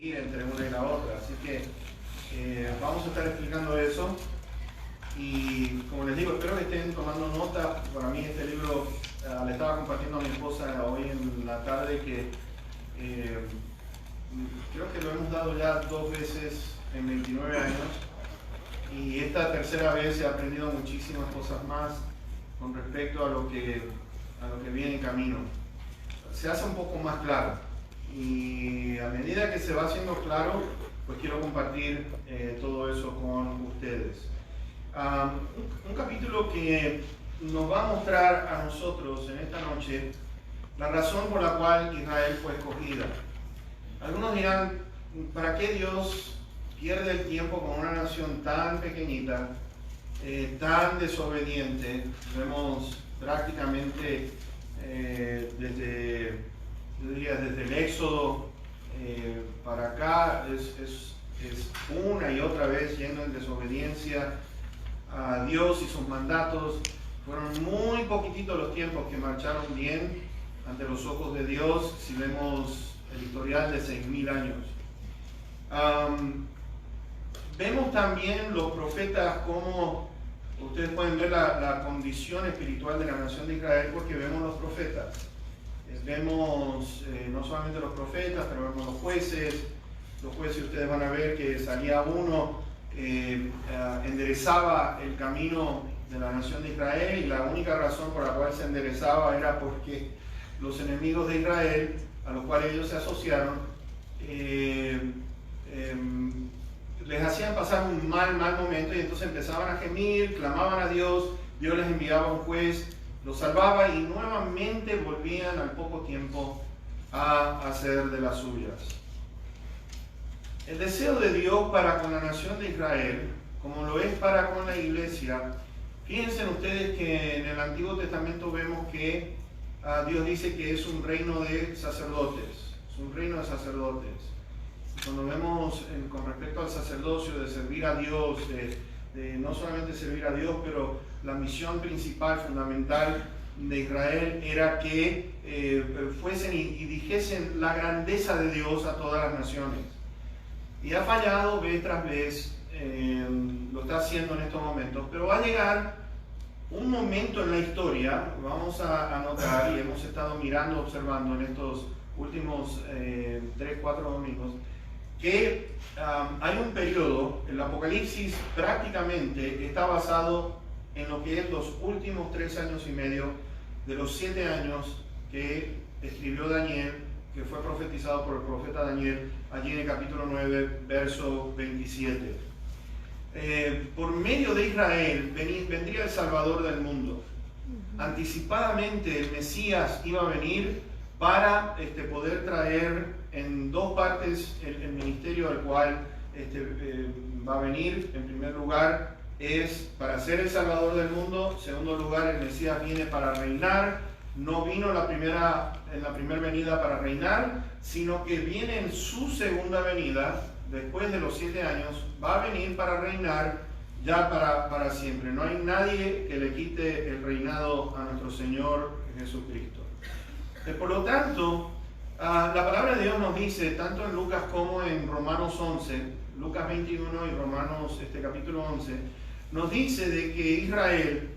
entre una y la otra, así que vamos a estar explicando eso y como les digo, espero que estén tomando nota. Para mí este libro le estaba compartiendo a mi esposa hoy en la tarde que creo que lo hemos dado ya 2 veces en 29 años y esta tercera vez he aprendido muchísimas cosas más con respecto a lo que viene en camino. Se hace un poco más claro. Y a medida que se va haciendo claro, pues quiero compartir todo eso con ustedes. Un capítulo que nos va a mostrar a nosotros en esta noche la razón por la cual Israel fue escogida. Algunos dirán, ¿para qué Dios pierde el tiempo con una nación tan pequeñita, tan desobediente? Vemos prácticamente desde el Éxodo para acá es una y otra vez yendo en desobediencia a Dios y sus mandatos. Fueron muy poquititos los tiempos que marcharon bien ante los ojos de Dios, si vemos el historial de 6.000 años. Vemos también los profetas como ustedes pueden ver la condición espiritual de la nación de Israel, porque vemos los profetas. Vemos no solamente los profetas, pero vemos los jueces. Los jueces, ustedes van a ver que salía uno, enderezaba el camino de la nación de Israel, y la única razón por la cual se enderezaba era porque los enemigos de Israel, a los cuales ellos se asociaron, les hacían pasar un mal momento, y entonces empezaban a gemir, clamaban a Dios, Dios les enviaba un juez, los salvaba y nuevamente volvían al poco tiempo a hacer de las suyas. El deseo de Dios para con la nación de Israel, como lo es para con la iglesia, fíjense ustedes que en el Antiguo Testamento vemos que Dios dice que es un reino de sacerdotes, es un reino de sacerdotes. Cuando vemos con respecto al sacerdocio, de servir a Dios, de no solamente servir a Dios, pero la misión principal, fundamental de Israel era que fuesen y dijesen la grandeza de Dios a todas las naciones. Y ha fallado vez tras vez, lo está haciendo en estos momentos, pero va a llegar un momento en la historia, vamos a notar, y hemos estado mirando, observando en estos últimos 3-4 domingos, que hay un periodo, el Apocalipsis prácticamente está basado en lo que es los últimos 3 años y medio de los 7 años que escribió Daniel, que fue profetizado por el profeta Daniel allí en el capítulo 9, verso 27. Por medio de Israel vendría el Salvador del mundo. Anticipadamente el Mesías iba a venir para poder traer en 2 partes el ministerio al cual va a venir. En primer lugar es para ser el Salvador del mundo. En segundo lugar, el Mesías viene para reinar. No vino en la primera venida para reinar, sino que viene en su segunda venida, después de los 7 años, va a venir para reinar ya para siempre. No hay nadie que le quite el reinado a nuestro Señor Jesucristo. Por lo tanto, la palabra de Dios nos dice, tanto en Lucas como en Romanos 11, Lucas 21 y Romanos capítulo 11, nos dice de que Israel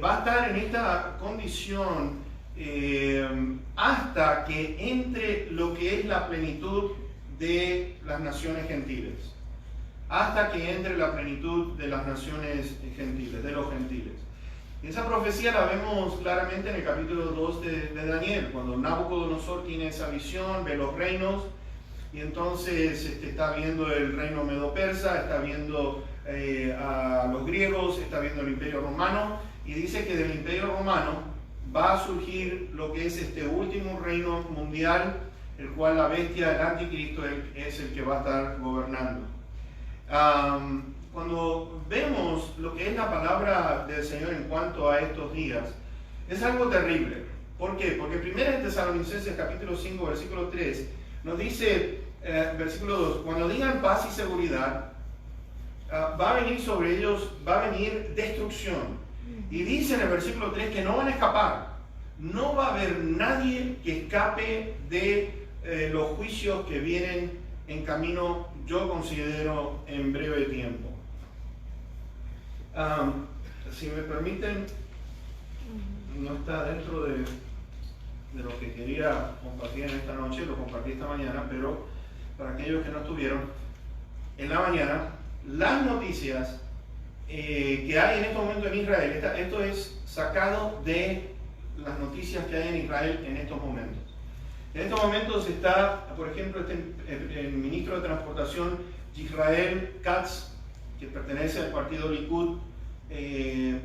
va a estar en esta condición hasta que entre lo que es la plenitud de las naciones gentiles. Hasta que entre la plenitud de las naciones gentiles, de los gentiles. Y esa profecía la vemos claramente en el capítulo 2 de Daniel, cuando Nabucodonosor tiene esa visión, ve los reinos, y entonces está viendo el reino medo-persa, está viendo a los griegos, está viendo el imperio romano, y dice que del imperio romano va a surgir lo que es este último reino mundial, el cual la bestia del anticristo es el que va a estar gobernando. Cuando vemos lo que es la palabra del Señor en cuanto a estos días, es algo terrible. ¿Por qué? Porque 1 Tesalonicenses capítulo 5, versículo 3, nos dice, versículo 2, cuando digan paz y seguridad, va a venir sobre ellos, va a venir destrucción. Y dice en el versículo 3 que no van a escapar. No va a haber nadie que escape de los juicios que vienen en camino, yo considero, en breve tiempo. Si me permiten, no está dentro de lo que quería compartir en esta noche, lo compartí esta mañana, pero para aquellos que no estuvieron, en la mañana, las noticias que hay en este momento en Israel, esto es sacado de las noticias que hay en Israel en estos momentos. En estos momentos está, por ejemplo, el ministro de Transportación, Israel Katz, que pertenece al partido Likud,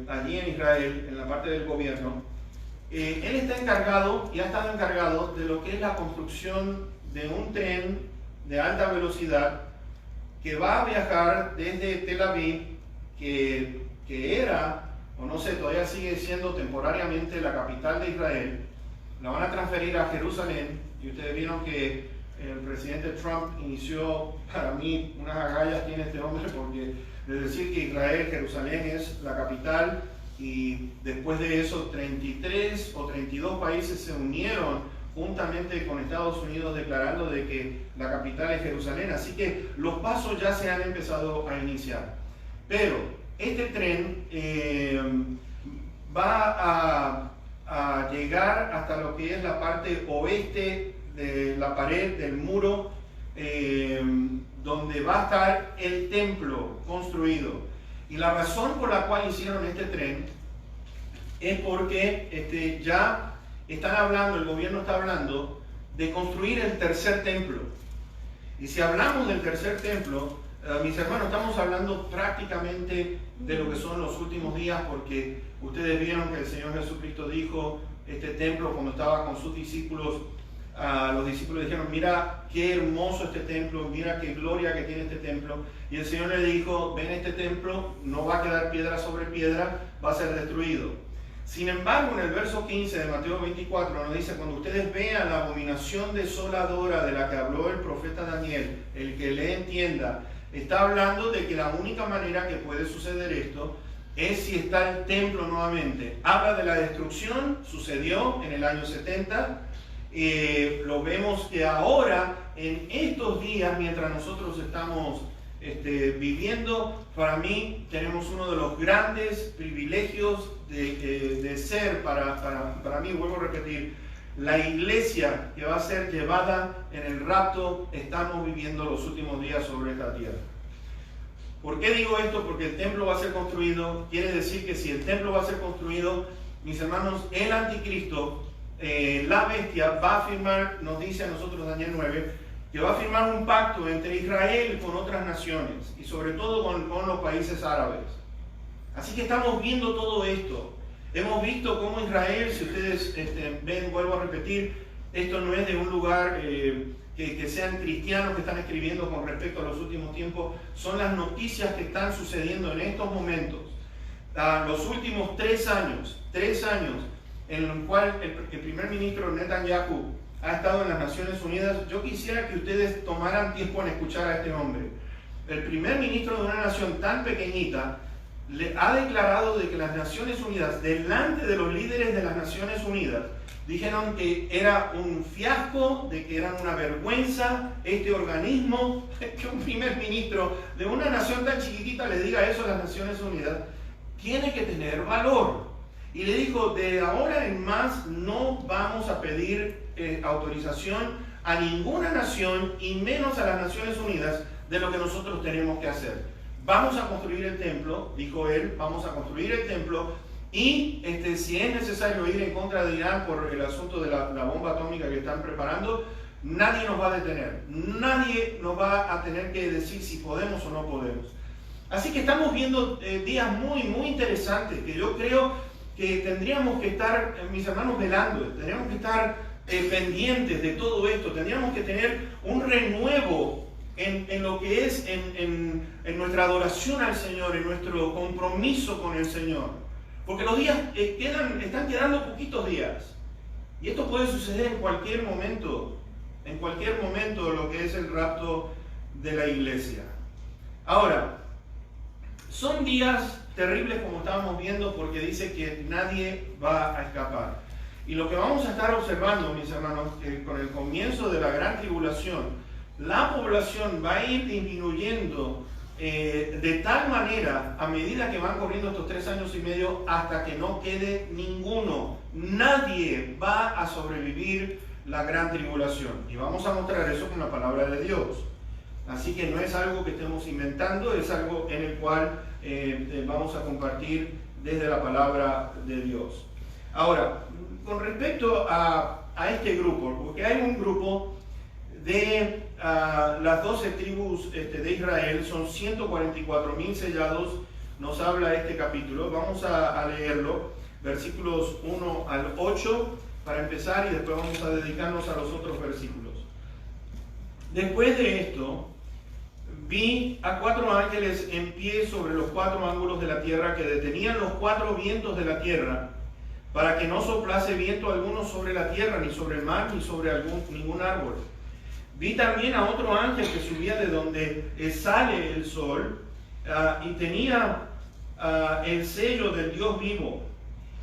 allí en Israel, en la parte del gobierno. Él está encargado y ha estado encargado de lo que es la construcción de un tren de alta velocidad que va a viajar desde Tel Aviv, que era, o no sé, todavía sigue siendo temporariamente la capital de Israel. La van a transferir a Jerusalén, y ustedes vieron que el presidente Trump inició, para mí, unas agallas tiene este hombre, porque de decir que Israel, Jerusalén es la capital, y después de eso 33 o 32 países se unieron juntamente con Estados Unidos declarando de que la capital es Jerusalén, así que los pasos ya se han empezado a iniciar. Pero este tren va a llegar hasta lo que es la parte oeste de la pared del muro, donde va a estar el templo construido. Y la razón por la cual hicieron este tren es porque ya están hablando, el gobierno está hablando de construir el tercer templo. Y si hablamos del tercer templo, mis hermanos, estamos hablando prácticamente de lo que son los últimos días, porque ustedes vieron que el Señor Jesucristo dijo, este templo, cuando estaba con sus discípulos, los discípulos dijeron, mira qué hermoso este templo, mira qué gloria que tiene este templo. Y el Señor le dijo, ven, este templo no va a quedar piedra sobre piedra, va a ser destruido. Sin embargo, en el verso 15 de Mateo 24 nos dice, cuando ustedes vean la abominación desoladora de la que habló el profeta Daniel, el que le entienda, está hablando de que la única manera que puede suceder esto es si está el templo nuevamente. Habla de la destrucción, sucedió en el año 70, lo vemos que ahora, en estos días, mientras nosotros estamos viviendo, para mí tenemos uno de los grandes privilegios de ser, para mí, vuelvo a repetir, la iglesia que va a ser llevada en el rapto. Estamos viviendo los últimos días sobre esta tierra. ¿Por qué digo esto? Porque el templo va a ser construido. Quiere decir que si el templo va a ser construido, mis hermanos, el anticristo, la bestia, va a firmar, nos dice a nosotros Daniel 9, que va a firmar un pacto entre Israel con otras naciones y sobre todo con los países árabes. Así que estamos viendo todo esto. Hemos visto cómo Israel, si ustedes ven, vuelvo a repetir, esto no es de un lugar que sean cristianos que están escribiendo con respecto a los últimos tiempos, son las noticias que están sucediendo en estos momentos. Los últimos 3 años en los cuales el primer ministro Netanyahu ha estado en las Naciones Unidas, yo quisiera que ustedes tomaran tiempo en escuchar a este hombre. El primer ministro de una nación tan pequeñita le ha declarado de que las Naciones Unidas, delante de los líderes de las Naciones Unidas, dijeron que era un fiasco, de que era una vergüenza este organismo. Que un primer ministro de una nación tan chiquitita le diga eso a las Naciones Unidas, tiene que tener valor. Y le dijo, de ahora en más no vamos a pedir autorización a ninguna nación, y menos a las Naciones Unidas, de lo que nosotros tenemos que hacer. Vamos a construir el templo, dijo él, vamos a construir el templo, y si es necesario ir en contra de Irán por el asunto de la bomba atómica que están preparando, nadie nos va a detener, nadie nos va a tener que decir si podemos o no podemos. Así que estamos viendo días muy, muy interesantes, que yo creo que tendríamos que estar, mis hermanos, velando, tendríamos que estar pendientes de todo esto, tendríamos que tener un renuevo en lo que es en nuestra adoración al Señor, en nuestro compromiso con el Señor. Porque los días están quedando poquitos días. Y esto puede suceder en cualquier momento lo que es el rapto de la iglesia. Ahora, son días terribles como estábamos viendo, porque dice que nadie va a escapar. Y lo que vamos a estar observando, mis hermanos, que con el comienzo de la gran tribulación, la población va a ir disminuyendo de tal manera a medida que van corriendo estos 3 años y medio hasta que no quede ninguno. Nadie va a sobrevivir la gran tribulación. Y vamos a mostrar eso con la palabra de Dios. Así que no es algo que estemos inventando, es algo en el cual vamos a compartir desde la palabra de Dios. Ahora, con respecto a este grupo, porque hay un grupo de las 12 tribus de Israel, son 144.000 sellados, nos habla este capítulo. Vamos a leerlo, versículos 1 al 8, para empezar, y después vamos a dedicarnos a los otros versículos. Después de esto, vi a 4 ángeles en pie sobre los 4 ángulos de la tierra, que detenían los 4 vientos de la tierra, para que no soplase viento alguno sobre la tierra, ni sobre el mar, ni sobre ningún árbol. Vi también a otro ángel que subía de donde sale el sol, y tenía el sello del Dios vivo,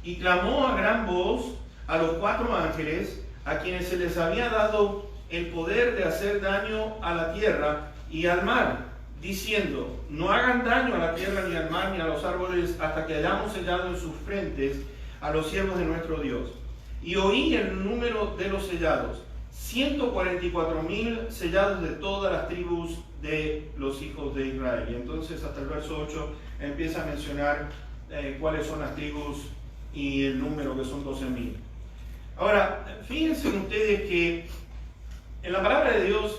y clamó a gran voz a los 4 ángeles, a quienes se les había dado el poder de hacer daño a la tierra y al mar, diciendo: no hagan daño a la tierra, ni al mar, ni a los árboles, hasta que hayamos sellado en sus frentes a los siervos de nuestro Dios. Y oí el número de los sellados: 144.000 sellados de todas las tribus de los hijos de Israel. Y entonces hasta el verso 8 empieza a mencionar cuáles son las tribus y el número, que son 12.000. Ahora, fíjense ustedes que en la palabra de Dios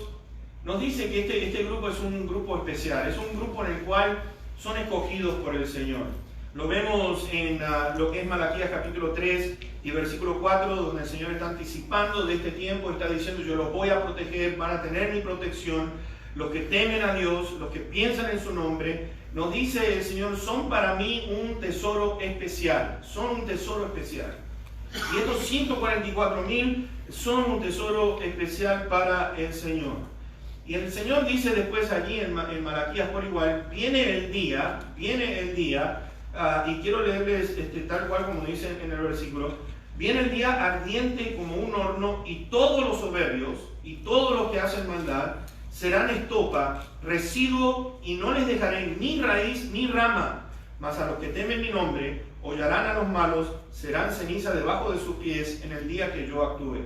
nos dice que este grupo es un grupo especial, es un grupo en el cual son escogidos por el Señor. Lo vemos en lo que es Malaquías capítulo 3 y versículo 4, donde el Señor está anticipando de este tiempo, está diciendo: yo los voy a proteger, van a tener mi protección, los que temen a Dios, los que piensan en su nombre. Nos dice el Señor: son para mí un tesoro especial, son un tesoro especial. Y estos 144.000 son un tesoro especial para el Señor. Y el Señor dice después allí en Malaquías por igual: viene el día, y quiero leerles tal cual como dice en el versículo: viene el día ardiente como un horno, y todos los soberbios y todos los que hacen maldad serán estopa, residuo, y no les dejaré ni raíz ni rama. Mas a los que temen mi nombre hollarán a los malos, serán ceniza debajo de sus pies en el día que yo actúe.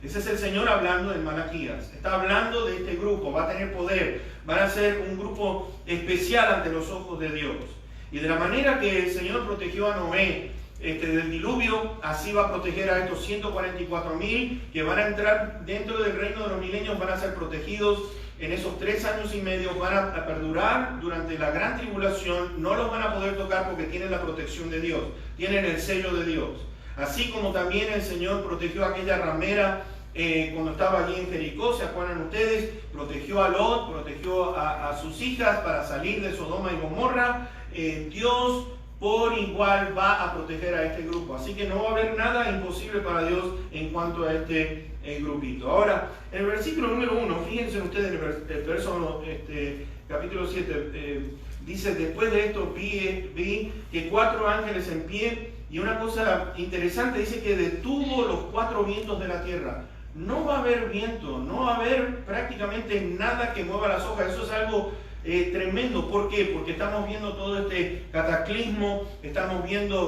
Ese es el Señor hablando en Malaquías. Está hablando de este grupo, va a tener poder, van a ser un grupo especial ante los ojos de Dios. Y de la manera que el Señor protegió a Noé del diluvio, así va a proteger a estos 144.000 que van a entrar dentro del reino de los milenios, van a ser protegidos en esos 3 años y medio, van a perdurar durante la gran tribulación, no los van a poder tocar porque tienen la protección de Dios, tienen el sello de Dios. Así como también el Señor protegió a aquella ramera cuando estaba allí en Jericó, ¿se acuerdan ustedes? Protegió a Lot, protegió a sus hijas para salir de Sodoma y Gomorra. Dios por igual va a proteger a este grupo. Así que no va a haber nada imposible para Dios en cuanto a este grupito. Ahora, en el versículo número 1, fíjense ustedes en el verso capítulo 7, dice: después de esto vi que 4 ángeles en pie, y una cosa interesante, dice que detuvo los 4 vientos de la tierra. No va a haber viento, no va a haber prácticamente nada que mueva las hojas. Eso es algo tremendo. ¿Por qué? Porque estamos viendo todo este cataclismo,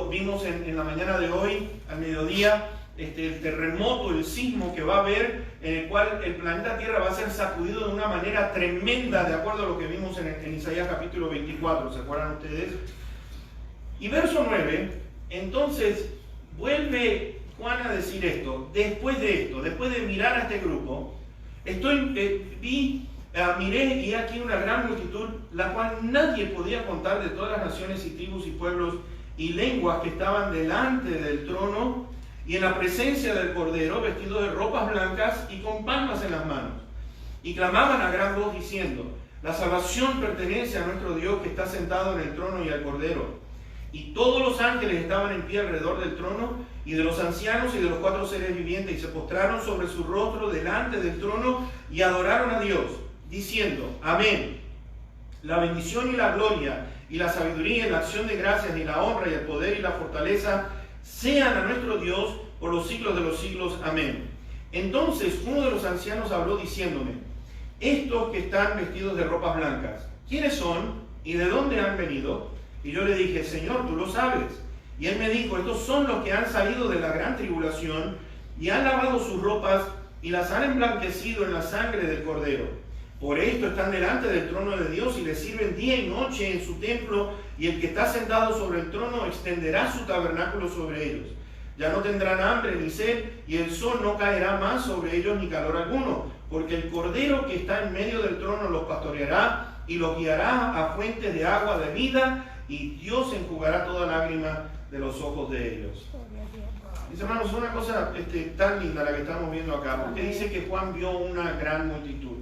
vimos en la mañana de hoy, al mediodía, el terremoto, el sismo que va a haber, en el cual el planeta Tierra va a ser sacudido de una manera tremenda, de acuerdo a lo que vimos en Isaías capítulo 24, ¿se acuerdan ustedes? Y verso 9, entonces vuelve Juan a decir esto: después de mirar a este grupo, miré y aquí una gran multitud, la cual nadie podía contar, de todas las naciones y tribus y pueblos y lenguas que estaban delante del trono y en la presencia del Cordero, vestidos de ropas blancas y con palmas en las manos. Y clamaban a gran voz diciendo: la salvación pertenece a nuestro Dios que está sentado en el trono y al Cordero. Y todos los ángeles estaban en pie alrededor del trono y de los ancianos y de los 4 seres vivientes, y se postraron sobre su rostro delante del trono y adoraron a Dios, diciendo: amén. La bendición y la gloria y la sabiduría y la acción de gracias y la honra y el poder y la fortaleza sean a nuestro Dios por los siglos de los siglos. Amén. Entonces uno de los ancianos habló diciéndome: estos que están vestidos de ropas blancas, ¿quiénes son y de dónde han venido? Y yo le dije, Señor, tú lo sabes. Y él me dijo, estos son los que han salido de la gran tribulación y han lavado sus ropas y las han emblanquecido en la sangre del Cordero. Por esto están delante del trono de Dios y le sirven día y noche en su templo, y el que está sentado sobre el trono extenderá su tabernáculo sobre ellos. Ya no tendrán hambre ni sed, y el sol no caerá más sobre ellos ni calor alguno, porque el Cordero que está en medio del trono los pastoreará y los guiará a fuentes de agua de vida, y Dios enjugará toda lágrima de los ojos de ellos. Mis hermanos, una cosa tan linda la que estamos viendo acá, porque dice que Juan vio una gran multitud.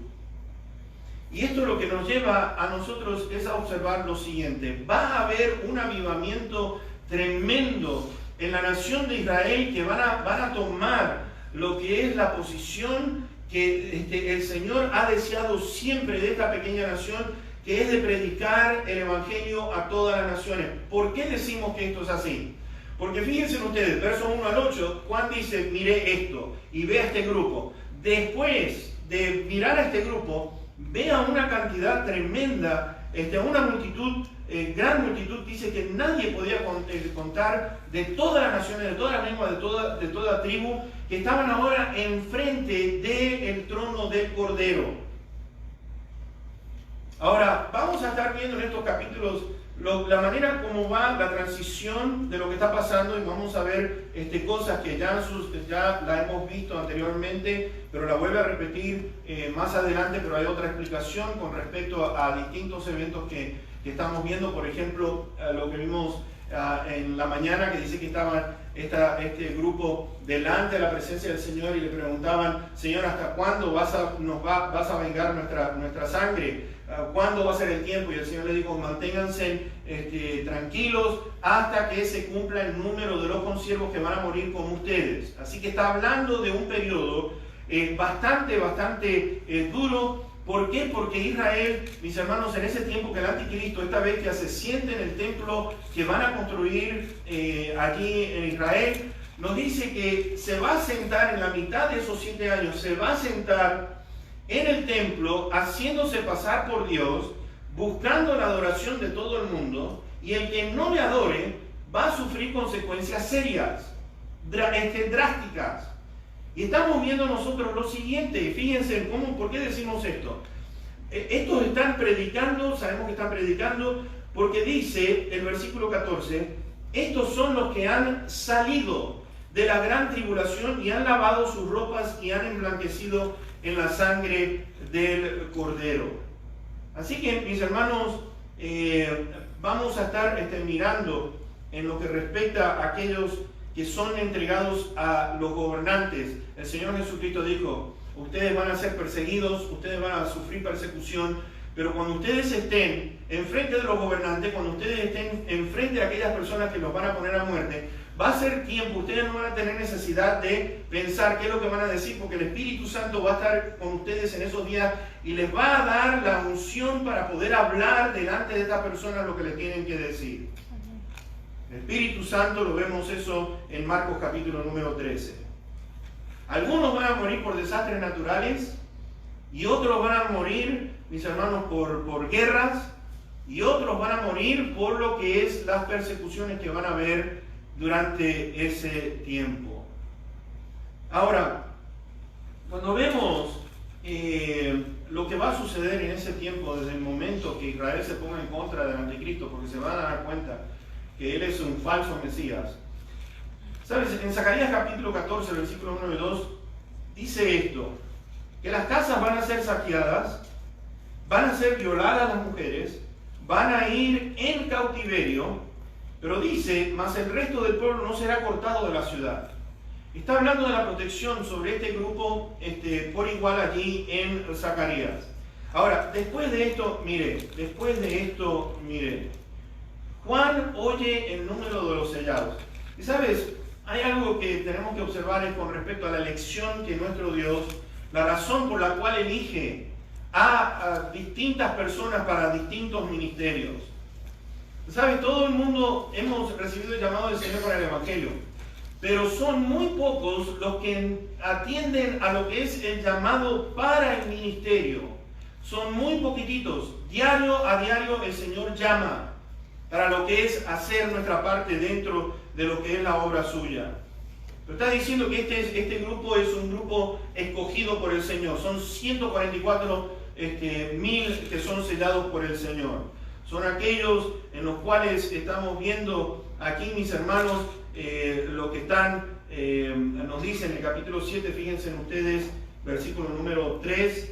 Y esto lo que nos lleva a nosotros es a observar lo siguiente: va a haber un avivamiento tremendo en la nación de Israel, que van a tomar lo que es la posición que el Señor ha deseado siempre de esta pequeña nación, que es de predicar el Evangelio a todas las naciones. ¿Por qué decimos que esto es así? Porque fíjense ustedes, verso 1 al 8, Juan dice, miré esto, y ve a este grupo. Después de mirar a este grupo, ve a una cantidad tremenda, una multitud, gran multitud, dice que nadie podía contar, de todas las naciones, de todas las lenguas, de toda tribu, que estaban ahora enfrente del trono del Cordero. Ahora, vamos a estar viendo en estos capítulos la manera como va la transición de lo que está pasando, y vamos a ver cosas que ya la hemos visto anteriormente, pero la vuelve a repetir más adelante, pero hay otra explicación con respecto a distintos eventos que estamos viendo. Por ejemplo, lo que vimos en la mañana, que dice que estaba este grupo delante de la presencia del Señor y le preguntaban, Señor, ¿hasta cuándo vas a vengar nuestra sangre? ¿Cuándo va a ser el tiempo? Y el Señor le dijo, manténganse tranquilos hasta que se cumpla el número de los consiervos que van a morir como ustedes. Así que está hablando de un periodo bastante duro. ¿Por qué? Porque Israel, mis hermanos, en ese tiempo que el anticristo, esta bestia, se siente en el templo que van a construir allí en Israel, nos dice que se va a sentar en la mitad de esos 7 años, se va a sentar en el templo, haciéndose pasar por Dios, buscando la adoración de todo el mundo, y el que no le adore va a sufrir consecuencias serias, drásticas. Y estamos viendo nosotros lo siguiente, fíjense por qué decimos esto. Estos están predicando, sabemos que están predicando, porque dice el versículo 14, estos son los que han salido de la gran tribulación y han lavado sus ropas y han emblanquecido en la sangre del Cordero. Así que, mis hermanos, vamos a estar mirando en lo que respecta a aquellos que son entregados a los gobernantes. El Señor Jesucristo dijo, ustedes van a ser perseguidos, ustedes van a sufrir persecución, pero cuando ustedes estén enfrente de los gobernantes, cuando ustedes estén enfrente de aquellas personas que los van a poner a muerte, va a ser tiempo, ustedes no van a tener necesidad de pensar qué es lo que van a decir, porque el Espíritu Santo va a estar con ustedes en esos días y les va a dar la unción para poder hablar delante de estas personas lo que les tienen que decir. El Espíritu Santo, lo vemos eso en Marcos capítulo número 13. Algunos van a morir por desastres naturales y otros van a morir, mis hermanos, por guerras, y otros van a morir por lo que es las persecuciones que van a haber durante ese tiempo. Ahora, cuando vemos lo que va a suceder en ese tiempo, desde el momento que Israel se ponga en contra del anticristo, porque se van a dar cuenta que él es un falso Mesías. ¿Sabes? En Zacarías capítulo 14, versículo 1 y 2, dice esto, que las casas van a ser saqueadas, van a ser violadas las mujeres, van a ir en cautiverio, pero dice, mas el resto del pueblo no será cortado de la ciudad. Está hablando de la protección sobre este grupo por igual allí en Zacarías. Ahora, después de esto, mire, Juan oye el número de los sellados. Y sabes, hay algo que tenemos que observar es con respecto a la elección que nuestro Dios, la razón por la cual elige a distintas personas para distintos ministerios. ¿Sabes? Todo el mundo hemos recibido el llamado del Señor para el Evangelio, pero son muy pocos los que atienden a lo que es el llamado para el ministerio. son muy poquititos. Diario a diario el Señor llama para lo que es hacer nuestra parte dentro de lo que es la obra suya. Pero está diciendo que este grupo es un grupo escogido por el Señor. Son 144.000 que son sellados por el Señor. Son aquellos en los cuales estamos viendo aquí, mis hermanos, lo que están, nos dice en el capítulo 7, fíjense ustedes, versículo número 3,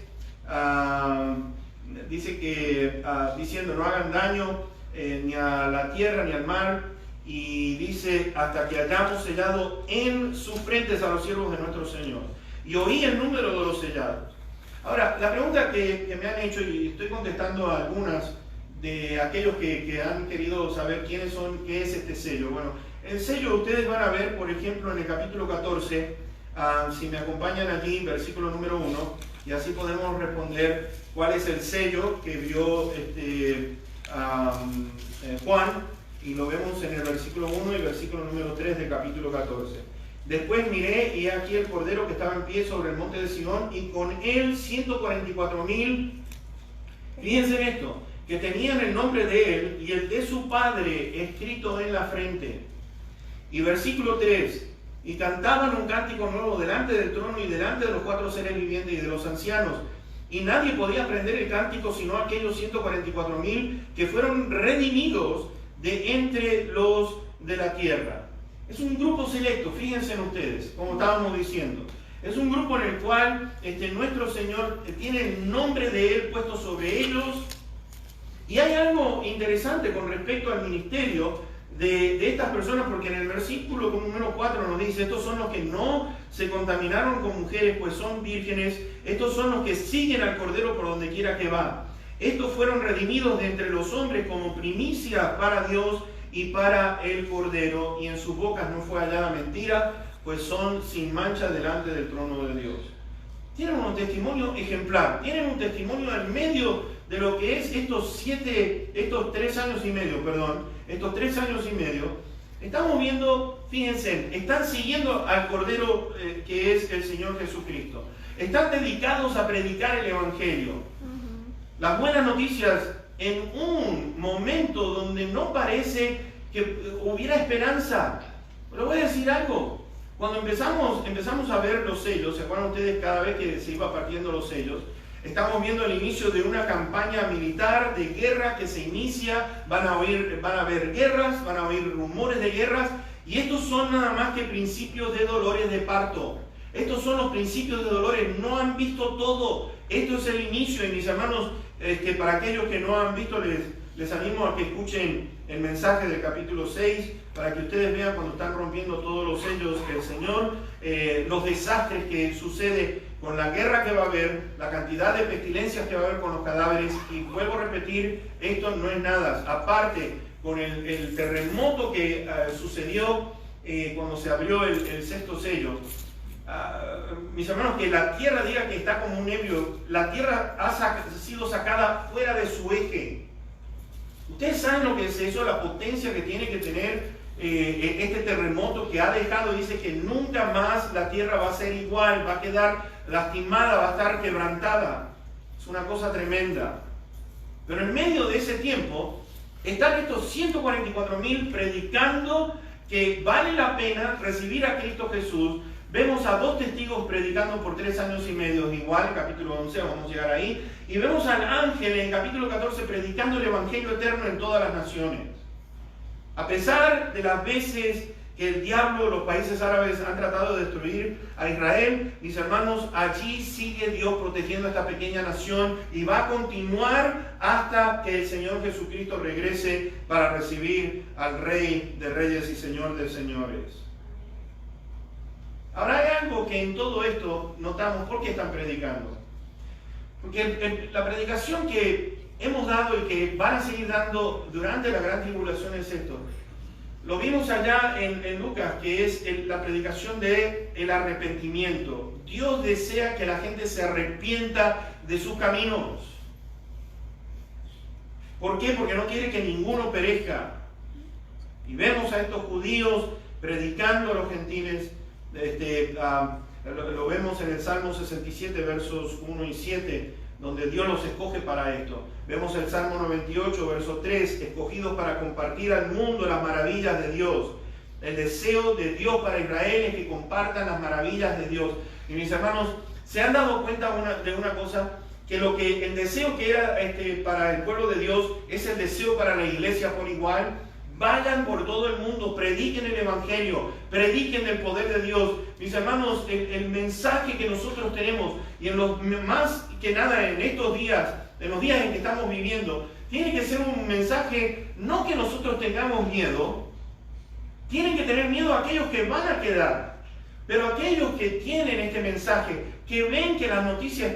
dice que, diciendo, no hagan daño ni a la tierra ni al mar, y dice, hasta que hayamos sellado en sus frentes a los siervos de nuestro Señor. Y oí el número de los sellados. Ahora, la pregunta que me han hecho, y estoy contestando a algunas de aquellos que han querido saber quiénes son, qué es este sello. Bueno, el sello ustedes van a ver, por ejemplo, en el capítulo 14, si me acompañan allí, versículo número 1, y así podemos responder cuál es el sello que vio Juan, y lo vemos en el versículo 1 y versículo número 3 del capítulo 14. Después miré, y aquí el Cordero que estaba en pie sobre el monte de Sion, y con él 144.000, fíjense en esto, que tenían el nombre de él y el de su padre escrito en la frente. Y versículo 3, y cantaban un cántico nuevo delante del trono y delante de los 4 seres vivientes y de los ancianos. Y nadie podía aprender el cántico sino aquellos 144.000 que fueron redimidos de entre los de la tierra. Es un grupo selecto, fíjense en ustedes, como estábamos diciendo. Es un grupo en el cual nuestro Señor tiene el nombre de Él puesto sobre ellos. Y hay algo interesante con respecto al ministerio de estas personas, porque en el versículo número 4 nos dice, estos son los que no se contaminaron con mujeres, pues son vírgenes. Estos son los que siguen al Cordero por donde quiera que va. Estos fueron redimidos de entre los hombres como primicia para Dios y para el Cordero, y en sus bocas no fue hallada mentira, pues son sin mancha delante del trono de Dios. Tienen un testimonio ejemplar, tienen un testimonio en medio de lo que es estos 3 años y medio, estamos viendo, fíjense, están siguiendo al Cordero que es el Señor Jesucristo. Están dedicados a predicar el Evangelio. Las buenas noticias en un momento donde no parece que hubiera esperanza. Pero voy a decir algo. Cuando empezamos a ver los sellos, ¿se acuerdan ustedes cada vez que se iba partiendo los sellos? Estamos viendo el inicio de una campaña militar de guerra que se inicia, van a haber guerras, van a oír rumores de guerras, y estos son nada más que principios de dolores de parto. Estos son los principios de dolores, no han visto todo. Esto es el inicio, y mis hermanos, para aquellos que no han visto, les animo a que escuchen el mensaje del capítulo 6, para que ustedes vean cuando están rompiendo todos los sellos del Señor, los desastres que sucede con la guerra que va a haber, la cantidad de pestilencias que va a haber con los cadáveres. Y vuelvo a repetir, esto no es nada. Aparte, con el terremoto que sucedió cuando se abrió el 6º sello, mis hermanos, que la tierra diga que está como un ebrio, la tierra ha sido sacada fuera de su eje. Ustedes saben lo que es eso, la potencia que tiene que tener este terremoto que ha dejado. Dice que nunca más la tierra va a ser igual, va a quedar lastimada, va a estar quebrantada. Es una cosa tremenda. Pero en medio de ese tiempo están estos 144.000 predicando que vale la pena recibir a Cristo Jesús. Vemos a 2 testigos predicando por 3 años y medio, igual, capítulo 11, vamos a llegar ahí. Y vemos al ángel en capítulo 14 predicando el Evangelio eterno en todas las naciones. A pesar de las veces que el diablo, los países árabes han tratado de destruir a Israel, mis hermanos, allí sigue Dios protegiendo a esta pequeña nación, y va a continuar hasta que el Señor Jesucristo regrese para recibir al Rey de Reyes y Señor de Señores. Ahora hay algo que en todo esto notamos. ¿Por qué están predicando? Porque la predicación que hemos dado y que van a seguir dando durante la gran tribulación es esto. Lo vimos allá en Lucas, que es la predicación del arrepentimiento. Dios desea que la gente se arrepienta de sus caminos. ¿Por qué? Porque no quiere que ninguno perezca. Y vemos a estos judíos predicando a los gentiles. Lo vemos en el Salmo 67, versos 1 y 7. donde Dios los escoge para esto. Vemos el Salmo 98, verso 3, escogidos para compartir al mundo las maravillas de Dios. El deseo de Dios para Israel es que compartan las maravillas de Dios. Y mis hermanos, ¿se han dado cuenta de una cosa? Que el deseo que era para el pueblo de Dios es el deseo para la iglesia por igual. Vayan por todo el mundo, prediquen el Evangelio, prediquen el poder de Dios. Mis hermanos, el mensaje que nosotros tenemos, y más que nada en estos días, en los días en que estamos viviendo, tiene que ser un mensaje, no que nosotros tengamos miedo, tienen que tener miedo a aquellos que van a quedar, pero aquellos que tienen este mensaje, que ven que las noticias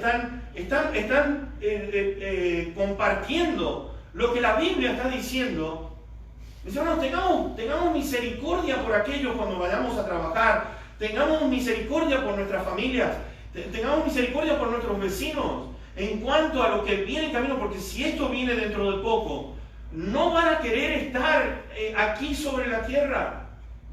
están compartiendo lo que la Biblia está diciendo. Mis hermanos, tengamos misericordia por aquellos cuando vayamos a trabajar, tengamos misericordia por nuestras familias, tengamos misericordia por nuestros vecinos, en cuanto a lo que viene en camino, porque si esto viene dentro de poco, no van a querer estar aquí sobre la tierra.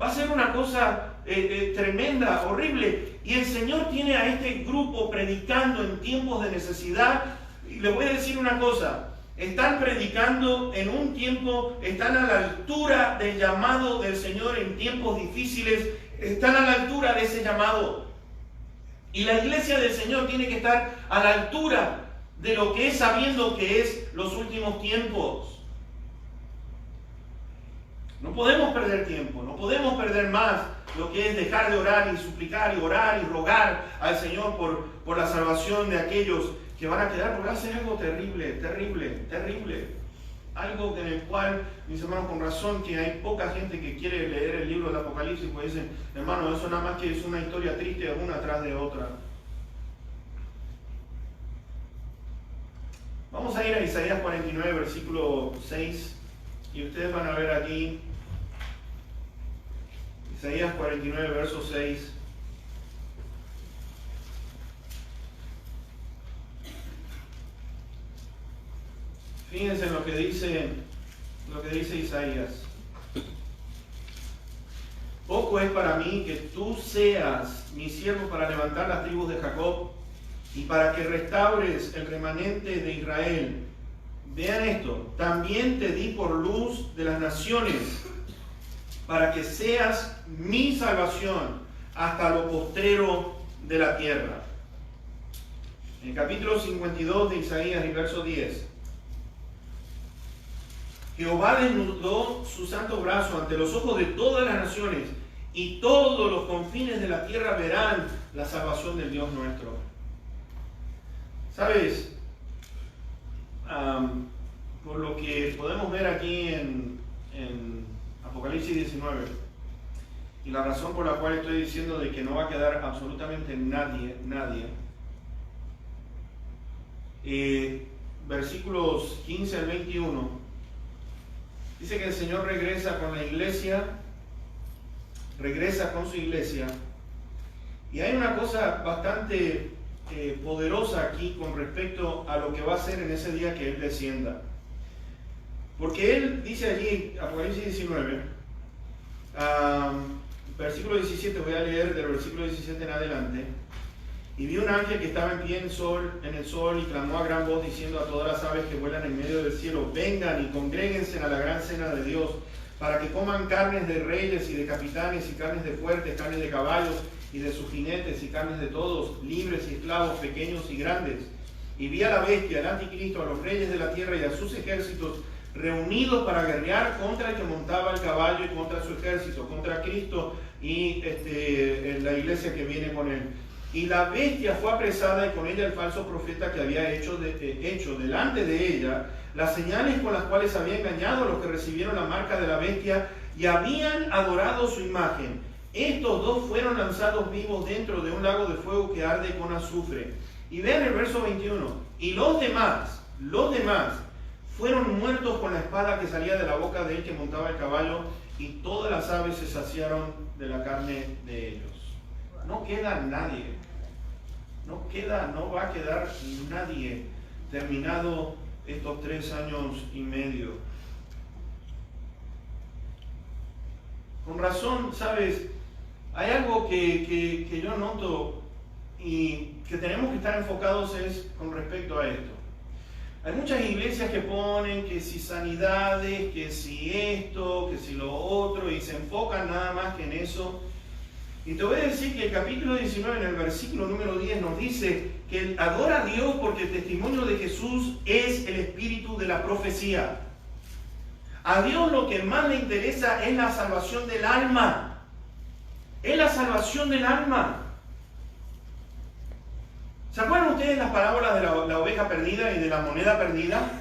Va a ser una cosa tremenda, horrible. Y el Señor tiene a este grupo predicando en tiempos de necesidad. Y les voy a decir una cosa. Están predicando en un tiempo, están a la altura del llamado del Señor en tiempos difíciles. Están a la altura de ese llamado. Y la iglesia del Señor tiene que estar a la altura de lo que es, sabiendo que es los últimos tiempos. No podemos perder tiempo, no podemos perder más lo que es dejar de orar y suplicar y orar y rogar al Señor por la salvación de aquellos que van a quedar, porque va a ser algo terrible, terrible, terrible. Algo en el cual, mis hermanos, con razón que hay poca gente que quiere leer el libro del Apocalipsis, pues dicen, hermano, eso nada más que es una historia triste una tras de otra. Vamos a ir a Isaías 49, versículo 6, y ustedes van a ver aquí, Isaías 49, verso 6. Fíjense en lo que dice Isaías. Poco es para mí que tú seas mi siervo para levantar las tribus de Jacob y para que restaures el remanente de Israel. Vean esto, también te di por luz de las naciones, para que seas mi salvación hasta lo postrero de la tierra. En el capítulo 52 de Isaías, y verso 10. Jehová desnudó su santo brazo ante los ojos de todas las naciones, y todos los confines de la tierra verán la salvación del Dios nuestro. ¿Sabes? Por lo que podemos ver aquí en Apocalipsis 19, y la razón por la cual estoy diciendo de que no va a quedar absolutamente nadie, versículos 15 al 21, dice que el Señor regresa con la iglesia, regresa con su iglesia, y hay una cosa bastante poderosa aquí con respecto a lo que va a hacer en ese día que Él descienda. Porque Él dice allí, Apocalipsis 19, versículo 17, voy a leer del versículo 17 en adelante. Y vi un ángel que estaba en pie en el sol y clamó a gran voz diciendo a todas las aves que vuelan en medio del cielo, vengan y congréguense a la gran cena de Dios, para que coman carnes de reyes y de capitanes y carnes de fuertes, carnes de caballos y de sus jinetes y carnes de todos, libres y esclavos, pequeños y grandes. Y vi a la bestia, al anticristo, a los reyes de la tierra y a sus ejércitos reunidos para guerrear contra el que montaba el caballo y contra su ejército, contra Cristo y la iglesia que viene con él. Y la bestia fue apresada y con ella el falso profeta que había hecho delante de ella las señales con las cuales había engañado a los que recibieron la marca de la bestia y habían adorado su imagen. Estos dos fueron lanzados vivos dentro de un lago de fuego que arde con azufre. Y vean el verso 21. Y los demás fueron muertos con la espada que salía de la boca de él que montaba el caballo, y todas las aves se saciaron de la carne de ellos. No queda nadie. No va a quedar nadie terminado estos 3 años y medio. Con razón, ¿sabes? Hay algo que yo noto y que tenemos que estar enfocados es con respecto a esto. Hay muchas iglesias que ponen que si sanidades, que si esto, que si lo otro, y se enfocan nada más que en eso. Y te voy a decir que el capítulo 19, en el versículo número 10, nos dice que adora a Dios porque el testimonio de Jesús es el espíritu de la profecía. A Dios lo que más le interesa es la salvación del alma. Es la salvación del alma. ¿Se acuerdan ustedes las parábolas de la oveja perdida y de la moneda perdida?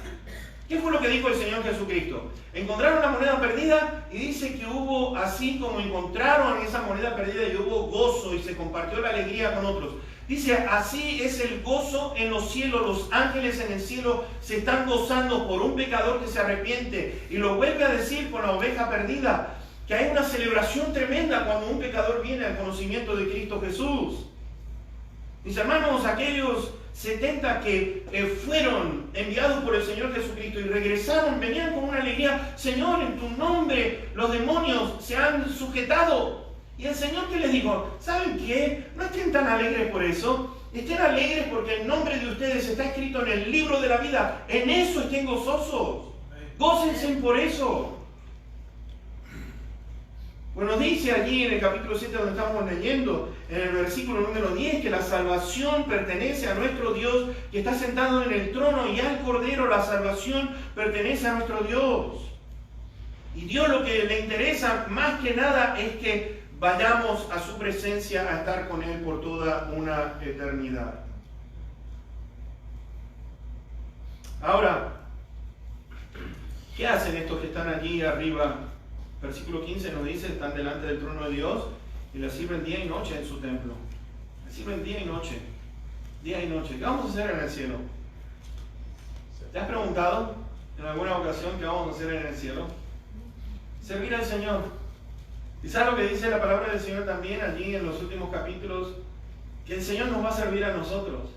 ¿Qué fue lo que dijo el Señor Jesucristo? Encontraron la moneda perdida y dice que hubo, así como encontraron esa moneda perdida, y hubo gozo y se compartió la alegría con otros. Dice, así es el gozo en los cielos, los ángeles en el cielo se están gozando por un pecador que se arrepiente. Y lo vuelve a decir con la oveja perdida, que hay una celebración tremenda cuando un pecador viene al conocimiento de Cristo Jesús. Mis hermanos, aquellos 70 que fueron enviados por el Señor Jesucristo y regresaron, venían con una alegría. Señor, en tu nombre los demonios se han sujetado. Y el Señor, ¿qué les dijo? ¿Saben qué? No estén tan alegres por eso. Estén alegres porque el nombre de ustedes está escrito en el libro de la vida. En eso estén gozosos. Gócense por eso. Bueno, dice allí en el capítulo 7 donde estamos leyendo, en el versículo número 10, que la salvación pertenece a nuestro Dios que está sentado en el trono, y al Cordero la salvación pertenece a nuestro Dios. Y Dios lo que le interesa más que nada es que vayamos a su presencia a estar con Él por toda una eternidad. Ahora, ¿qué hacen estos que están allí arriba? Versículo 15 nos dice, están delante del trono de Dios y le sirven día y noche en su templo. Le sirven día y noche. Día y noche. ¿Qué vamos a hacer en el cielo? ¿Te has preguntado en alguna ocasión qué vamos a hacer en el cielo? Servir al Señor. ¿Y sabes lo que dice la palabra del Señor también allí en los últimos capítulos? Que el Señor nos va a servir a nosotros.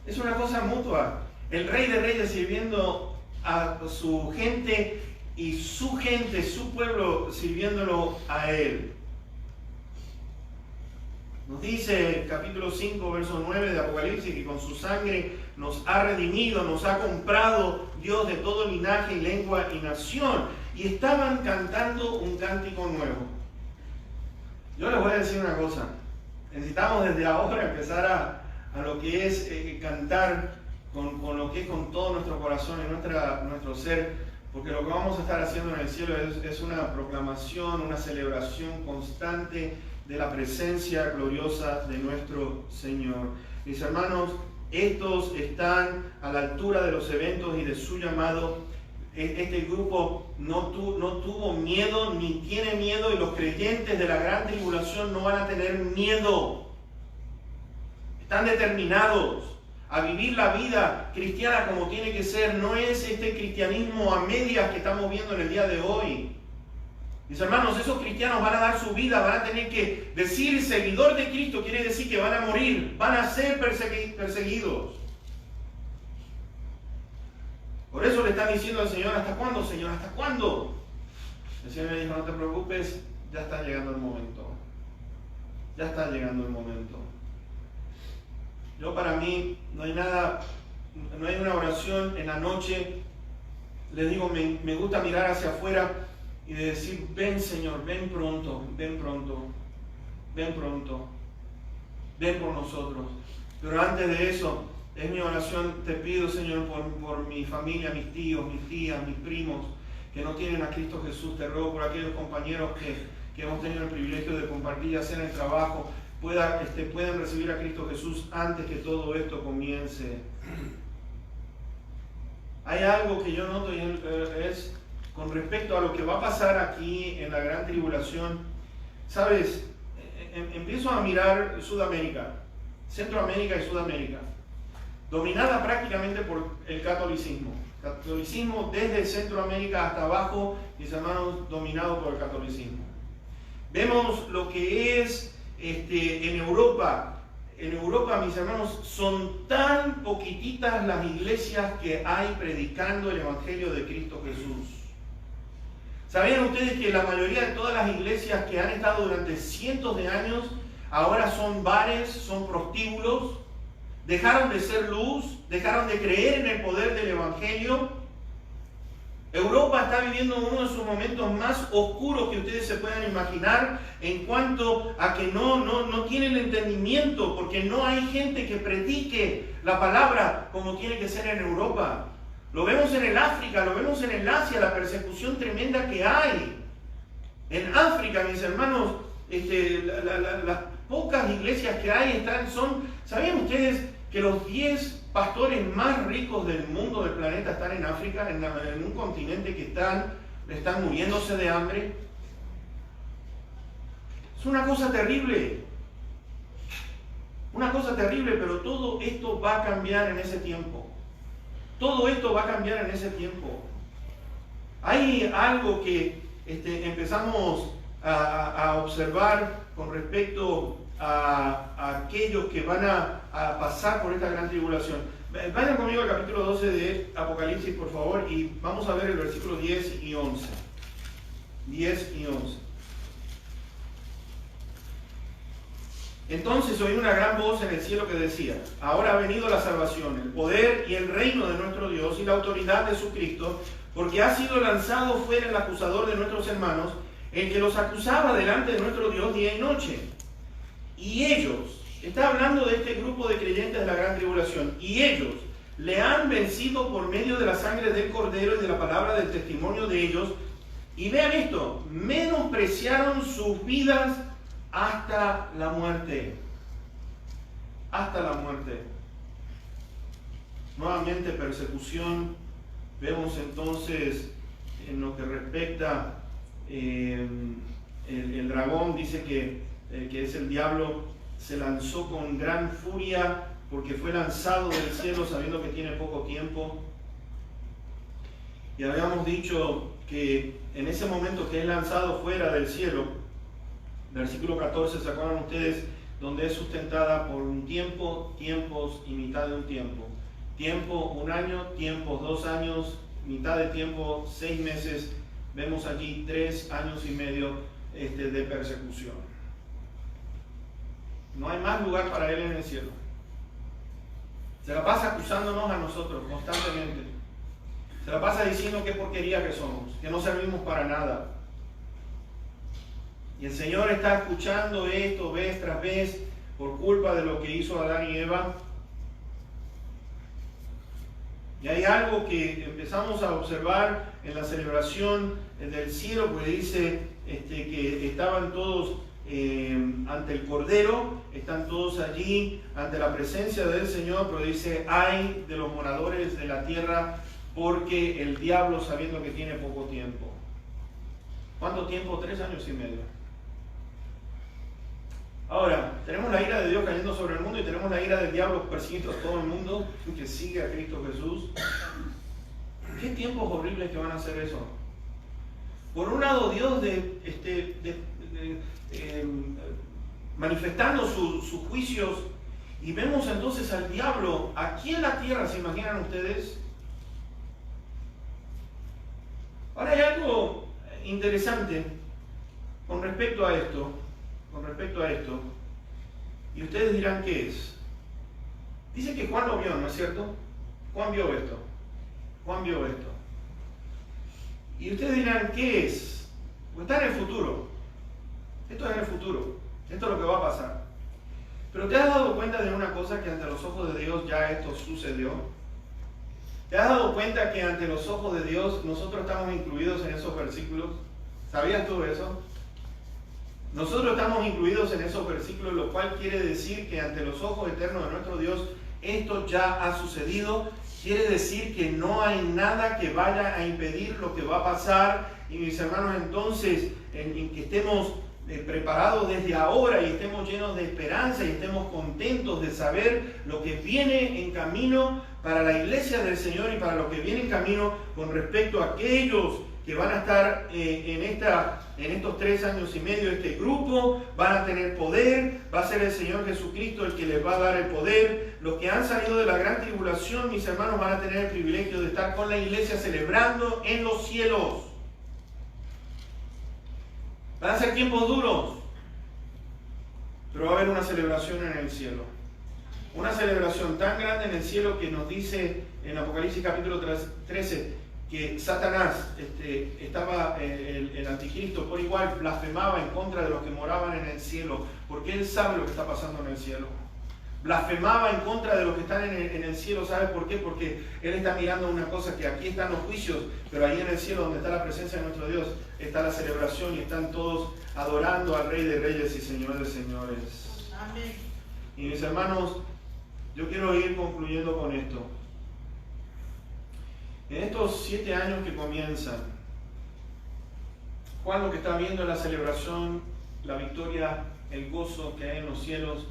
Es una cosa mutua. El Rey de Reyes sirviendo a su gente y su gente, su pueblo, sirviéndolo a Él. Nos dice el capítulo 5, verso 9 de Apocalipsis, que con su sangre nos ha redimido, nos ha comprado Dios de todo linaje y lengua y nación. Y estaban cantando un cántico nuevo. Yo les voy a decir una cosa. Necesitamos desde ahora empezar a lo que es cantar con lo que es con todo nuestro corazón y nuestro ser. Porque lo que vamos a estar haciendo en el cielo es una proclamación, una celebración constante de la presencia gloriosa de nuestro Señor. Mis hermanos, estos están a la altura de los eventos y de su llamado. Este grupo no tuvo miedo ni tiene miedo, y los creyentes de la gran tribulación no van a tener miedo. Están determinados a vivir la vida cristiana como tiene que ser. No es este cristianismo a medias que estamos viendo en el día de hoy. Mis hermanos, esos cristianos van a dar su vida, van a tener que decir seguidor de Cristo, quiere decir que van a morir, van a ser perseguidos. Por eso le están diciendo al Señor, ¿hasta cuándo, Señor? ¿Hasta cuándo? El Señor le dijo, no te preocupes, ya está llegando el momento. Ya está llegando el momento. Yo, para mí, no hay nada, no hay una oración en la noche. Les digo, me gusta mirar hacia afuera y decir, ven Señor, ven pronto, ven pronto, ven pronto, ven por nosotros. Pero antes de eso, es mi oración, te pido Señor por mi familia, mis tíos, mis tías, mis primos, que no tienen a Cristo Jesús. Te ruego por aquellos compañeros que hemos tenido el privilegio de compartir, ya sea en el trabajo, puedan recibir a Cristo Jesús antes que todo esto comience. Hay algo que yo noto y es con respecto a lo que va a pasar aquí en la gran tribulación. Sabes, empiezo a mirar Sudamérica, Centroamérica y Sudamérica, dominada prácticamente por el catolicismo. Catolicismo desde Centroamérica hasta abajo, mis hermanos, dominado por el catolicismo. Vemos lo que es en Europa. En Europa, mis hermanos, son tan poquititas las iglesias que hay predicando el Evangelio de Cristo Jesús. ¿Sabían ustedes que la mayoría de todas las iglesias que han estado durante cientos de años ahora son bares, son prostíbulos, dejaron de ser luz, dejaron de creer en el poder del Evangelio. Europa está viviendo uno de sus momentos más oscuros que ustedes se puedan imaginar en cuanto a que no tienen entendimiento, porque no hay gente que predique la palabra como tiene que ser en Europa. Lo vemos en el África, lo vemos en el Asia, la persecución tremenda que hay. En África, mis hermanos, las pocas iglesias que hay ¿sabían ustedes que los 10 pastores más ricos del mundo, del planeta, están en África, en un continente que están muriéndose de hambre? Es una cosa terrible. Una cosa terrible, pero todo esto va a cambiar en ese tiempo. Todo esto va a cambiar en ese tiempo. Hay algo que empezamos a observar con respecto a aquellos que van a pasar por esta gran tribulación. Vayan conmigo al capítulo 12 de Apocalipsis, por favor, y vamos a ver el versículo 10 y 11. 10 y 11. Entonces oí una gran voz en el cielo que decía: ahora ha venido la salvación, el poder y el reino de nuestro Dios y la autoridad de su Cristo, porque ha sido lanzado fuera el acusador de nuestros hermanos, el que los acusaba delante de nuestro Dios día y noche. Y ellos, está hablando de este grupo de creyentes de la gran tribulación, y ellos le han vencido por medio de la sangre del Cordero y de la palabra del testimonio de ellos. Y vean esto: menospreciaron sus vidas hasta la muerte. Hasta la muerte. Nuevamente persecución. Vemos entonces en lo que respecta el dragón, dice que es el diablo, se lanzó con gran furia porque fue lanzado del cielo sabiendo que tiene poco tiempo. Y habíamos dicho que en ese momento que es lanzado fuera del cielo, versículo 14, ¿se acuerdan ustedes? Donde es sustentada por un tiempo, tiempos y mitad de un tiempo. Tiempo, 1 año; tiempos, 2 años; mitad de tiempo, 6 meses. Vemos aquí 3 años y medio de persecución. No hay más lugar para él en el cielo. Se la pasa acusándonos a nosotros constantemente. Se la pasa diciendo qué porquería que somos, que no servimos para nada. Y el Señor está escuchando esto vez tras vez por culpa de lo que hizo Adán y Eva. Y hay algo que empezamos a observar en la celebración del cielo, porque dice que estaban todos ante el Cordero, están todos allí ante la presencia del Señor, pero dice: ay de los moradores de la tierra, porque el diablo, sabiendo que tiene poco tiempo. ¿Cuánto tiempo? 3 años y medio. Ahora, tenemos la ira de Dios cayendo sobre el mundo y tenemos la ira del diablo persiguiendo a todo el mundo que sigue a Cristo Jesús. ¿Qué tiempos horribles que van a ser eso? Por un lado, Dios manifestando sus juicios, y vemos entonces al diablo aquí en la tierra. ¿Se imaginan ustedes? Ahora hay algo interesante con respecto a esto. Y ustedes dirán: ¿qué es? Dice que Juan lo vio, ¿no es cierto? Juan vio esto. Y ustedes dirán: ¿qué es? Pues está en el futuro. Esto es en el futuro. Esto es lo que va a pasar. Pero ¿te has dado cuenta de una cosa? Que ante los ojos de Dios ya esto sucedió. ¿Te has dado cuenta que ante los ojos de Dios nosotros estamos incluidos en esos versículos? ¿Sabías tú eso? Nosotros estamos incluidos en esos versículos, lo cual quiere decir que ante los ojos eternos de nuestro Dios esto ya ha sucedido. Quiere decir que no hay nada que vaya a impedir lo que va a pasar. Y mis hermanos, entonces, en que estemos preparados desde ahora y estemos llenos de esperanza y estemos contentos de saber lo que viene en camino para la iglesia del Señor y para lo que viene en camino con respecto a aquellos que van a estar en estos 3 años y medio. Este grupo van a tener poder, va a ser el Señor Jesucristo el que les va a dar el poder. Los que han salido de la gran tribulación, mis hermanos, van a tener el privilegio de estar con la iglesia celebrando en los cielos. Van a ser tiempos duros. pero va a haber una celebración en el cielo. Una celebración tan grande en el cielo que nos dice en Apocalipsis capítulo 13 que Satanás estaba, el anticristo por igual blasfemaba en contra de los que moraban en el cielo, porque él sabe lo que está pasando en el cielo. Blasfemaba en contra de los que están en el cielo. ¿Sabe por qué? Porque él está mirando una cosa, que aquí están los juicios, pero ahí en el cielo donde está la presencia de nuestro Dios está la celebración y están todos adorando al Rey de Reyes y Señor de Señores. Amén. Y mis hermanos, yo quiero ir concluyendo con esto. En estos 7 años que comienzan, Juan lo que está viendo es la celebración, la victoria, el gozo que hay en los cielos,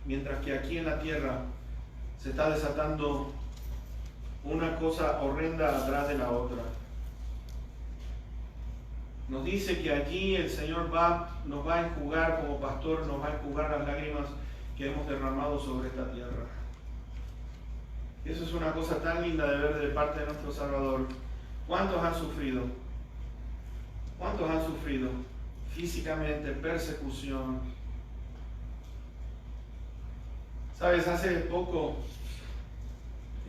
mientras que aquí en la tierra se está desatando una cosa horrenda atrás de la otra. Nos dice que allí el Señor nos va a enjugar como pastor, nos va a enjugar las lágrimas que hemos derramado sobre esta tierra. Eso es una cosa tan linda de ver de parte de nuestro Salvador. ¿Cuántos han sufrido? ¿Cuántos han sufrido? Físicamente, persecución. Sabes, hace poco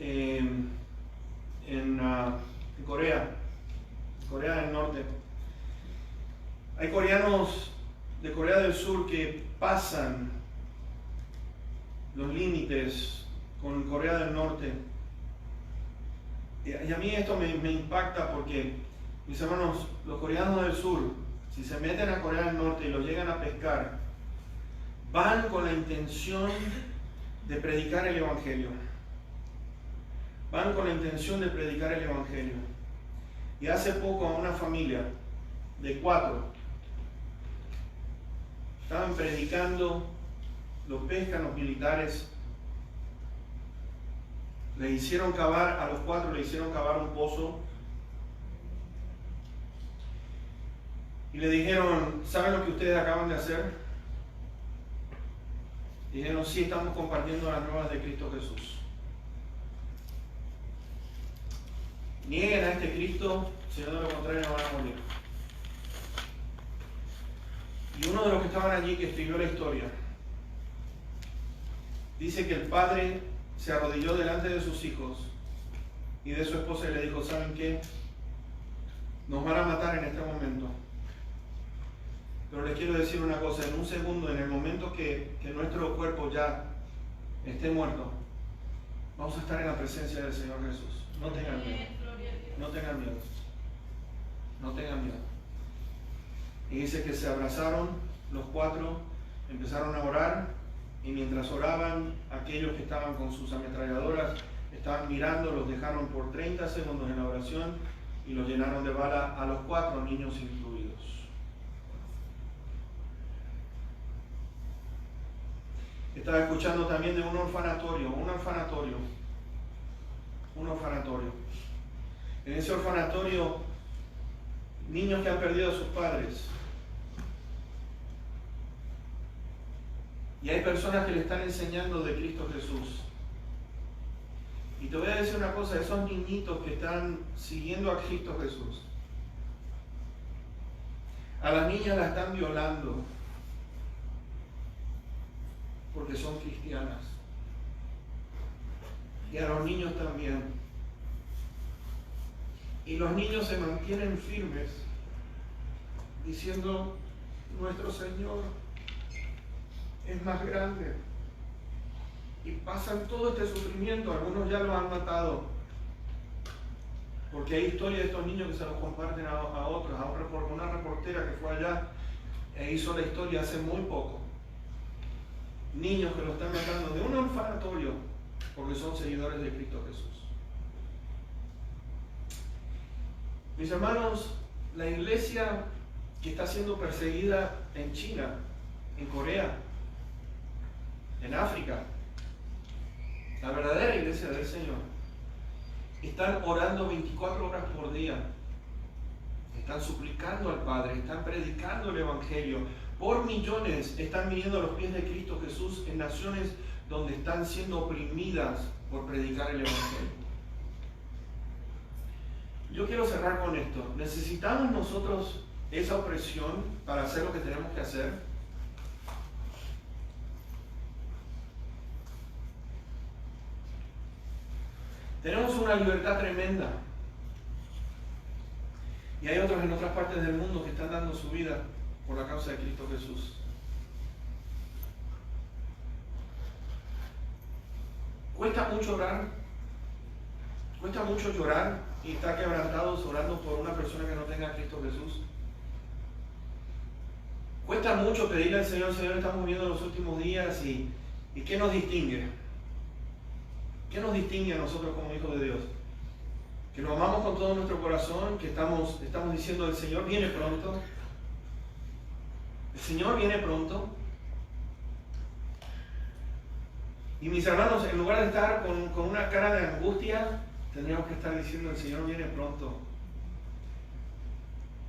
en Corea del Norte, hay coreanos de Corea del Sur que pasan los límites con Corea del Norte. Y a mí esto me impacta porque, mis hermanos, los coreanos del sur, si se meten a Corea del Norte y los llegan a pescar, van con la intención de predicar el Evangelio. Van con la intención de predicar el Evangelio. Y hace poco a una familia de 4 estaban predicando, los pescan los militares, le hicieron cavar, a los 4 le hicieron cavar un pozo y le dijeron, ¿saben lo que ustedes acaban de hacer? Y dijeron, sí, estamos compartiendo las nuevas de Cristo Jesús. Nieguen a este Cristo, si no de lo contrario van a morir. Y uno de los que estaban allí, que escribió la historia, dice que el padre se arrodilló delante de sus hijos y de su esposa y le dijo, ¿saben qué? Nos van a matar en este momento. Pero les quiero decir una cosa, en un segundo, en el momento que nuestro cuerpo ya esté muerto, vamos a estar en la presencia del Señor Jesús. No tengan miedo. No tengan miedo. No tengan miedo. Y dice que se abrazaron los 4, empezaron a orar, y mientras oraban, aquellos que estaban con sus ametralladoras estaban mirando, los dejaron por 30 segundos en la oración y los llenaron de bala, a los 4 niños incluidos. Estaba escuchando también de un orfanatorio. En ese orfanatorio, niños que han perdido a sus padres. Y hay personas que le están enseñando de Cristo Jesús. Y te voy a decir una cosa, esos niñitos que están siguiendo a Cristo Jesús, a las niñas las están violando porque son cristianas. Y a los niños también. Y los niños se mantienen firmes, diciendo, nuestro Señor es más grande. Y pasan todo este sufrimiento, algunos ya los han matado. Porque hay historias de estos niños que se los comparten a otros. Una reportera que fue allá e hizo la historia hace muy poco. Niños que lo están matando de un orfanatorio porque son seguidores de Cristo Jesús. Mis hermanos, la iglesia que está siendo perseguida en China, en Corea, en África, la verdadera iglesia del Señor, están orando 24 horas por día, están suplicando al Padre, están predicando el Evangelio. Por millones están viniendo a los pies de Cristo Jesús en naciones donde están siendo oprimidas por predicar el Evangelio. Yo quiero cerrar con esto. ¿Necesitamos nosotros esa opresión para hacer lo que tenemos que hacer? una libertad tremenda. Y hay otros en otras partes del mundo que están dando su vida por la causa de Cristo Jesús. Cuesta mucho orar. Cuesta mucho llorar y estar quebrantados orando por una persona que no tenga a Cristo Jesús. Cuesta mucho pedirle al Señor, Señor, estamos viviendo los últimos días y ¿qué nos distingue? ¿Qué nos distingue a nosotros como hijos de Dios? Que lo amamos con todo nuestro corazón, que estamos diciendo el Señor viene pronto. El Señor viene pronto. Y mis hermanos, en lugar de estar con una cara de angustia, tendríamos que estar diciendo el Señor viene pronto.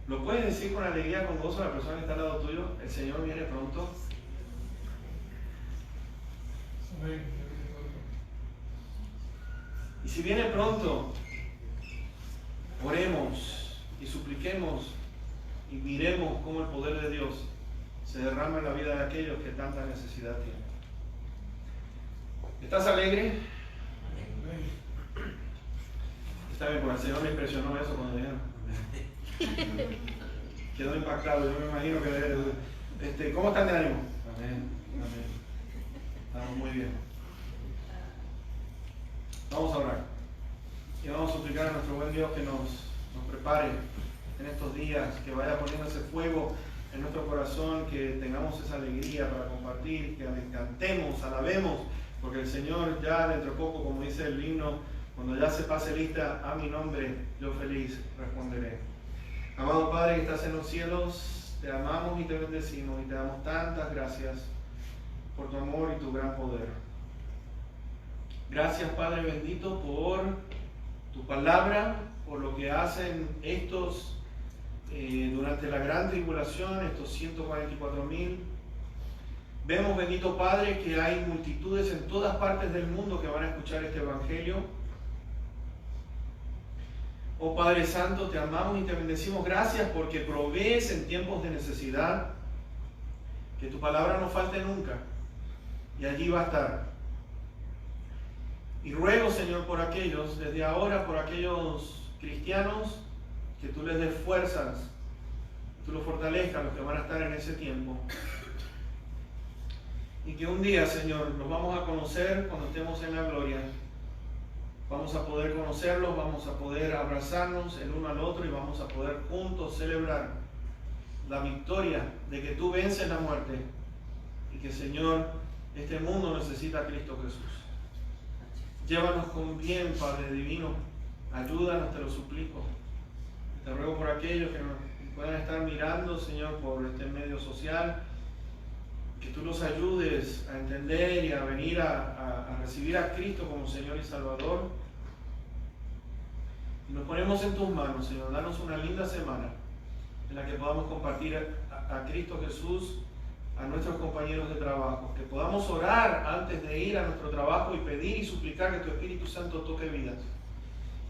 ¿Lo puedes decir con alegría, con gozo a la persona que está al lado tuyo? El Señor viene pronto. Y si viene pronto, oremos y supliquemos y miremos cómo el poder de Dios se derrama en la vida de aquellos que tanta necesidad tienen. ¿Estás alegre? Está bien, porque el Señor me impresionó eso cuando dijeron. Quedó impactado, yo me imagino que... ¿Cómo están de ánimo? Amén, amén. Estamos muy bien. Vamos a orar. Y vamos a suplicar a nuestro buen Dios que nos prepare en estos días, que vaya poniendo ese fuego en nuestro corazón, que tengamos esa alegría para compartir, que le cantemos, alabemos, porque el Señor ya dentro de poco, como dice el himno, cuando ya se pase lista a mi nombre, yo feliz responderé. Amado Padre que estás en los cielos, te amamos y te bendecimos y te damos tantas gracias por tu amor y tu gran poder. Gracias, Padre bendito, por tu palabra, por lo que hacen estos durante la gran tribulación, estos 144.000. Vemos, bendito Padre, que hay multitudes en todas partes del mundo que van a escuchar este Evangelio. Oh Padre Santo, te amamos y te bendecimos. Gracias porque provees en tiempos de necesidad. Que tu palabra no falte nunca. Y allí va a estar. Y ruego, Señor, por aquellos, desde ahora, por aquellos cristianos, que tú les des fuerzas, tú los fortalezcas, los que van a estar en ese tiempo. Y que un día, Señor, los vamos a conocer cuando estemos en la gloria. Vamos a poder conocerlos, vamos a poder abrazarnos el uno al otro y vamos a poder juntos celebrar la victoria de que tú vences la muerte y que, Señor, este mundo necesita a Cristo Jesús. Llévanos con bien, Padre Divino. Ayúdanos, te lo suplico. Te ruego por aquellos que nos puedan estar mirando, Señor, por este medio social, que tú los ayudes a entender y a venir a recibir a Cristo como Señor y Salvador. Y nos ponemos en tus manos, Señor. Danos una linda semana en la que podamos compartir a Cristo Jesús a nuestros compañeros de trabajo. Que podamos orar antes de ir a nuestro trabajo y pedir y suplicar que tu Espíritu Santo toque vidas.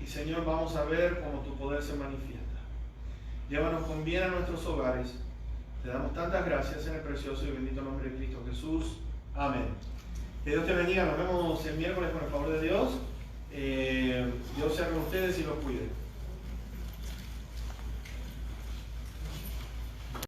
Y, Señor, vamos a ver cómo tu poder se manifiesta. Llévanos con bien a nuestros hogares. Te damos tantas gracias en el precioso y bendito nombre de Cristo Jesús. Amén. Que Dios te bendiga. Nos vemos el miércoles con el favor de Dios. Dios sea con ustedes y los cuide.